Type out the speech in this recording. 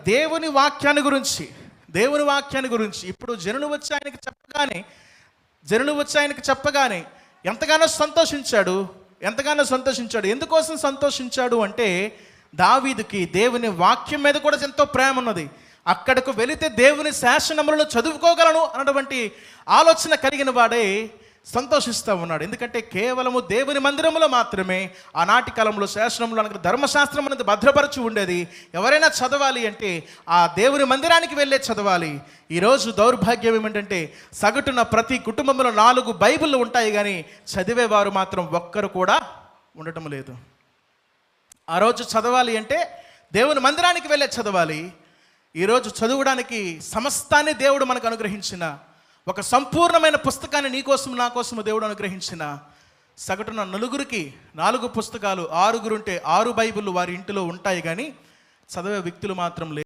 దేవుని వాక్యాన్ని గురించి ఇప్పుడు జనులు వచ్చి ఆయనకి చెప్పగానే ఎంతగానో సంతోషించాడు. ఎందుకోసం సంతోషించాడు అంటే, దావీదుకి దేవుని వాక్యం మీద కూడా ఎంతో ప్రేమ ఉన్నది. అక్కడకు వెళితే దేవుని శాసనములను చదువుకోగలను అన్నటువంటి ఆలోచన కలిగిన వాడే సంతోషిస్తూ ఉన్నాడు. ఎందుకంటే కేవలము దేవుని మందిరంలో మాత్రమే ఆనాటి కాలంలో శాసనంలో అనగా ధర్మశాస్త్రం అనేది భద్రపరచి ఉండేది. ఎవరైనా చదవాలి అంటే ఆ దేవుని మందిరానికి వెళ్ళే చదవాలి. ఈరోజు దౌర్భాగ్యం ఏమిటంటే, సగటున ప్రతి కుటుంబంలో 4 బైబిళ్ళు ఉంటాయి, కానీ చదివేవారు మాత్రం ఒక్కరు కూడా ఉండటం లేదు. ఆ రోజు చదవాలి అంటే దేవుని మందిరానికి వెళ్ళే చదవాలి. ఈరోజు చదవడానికి సమస్తాన్ని దేవుడు మనకు అనుగ్రహించిన ఒక సంపూర్ణమైన పుస్తకాన్ని నీకోసం నా కోసము దేవుడు అనుగ్రహించిన సగటున 4 పుస్తకాలు, 6 ఉంటే 6 బైబిళ్ళు వారి ఇంటిలో ఉంటాయి, కానీ చదివే వ్యక్తులు మాత్రం లేరు.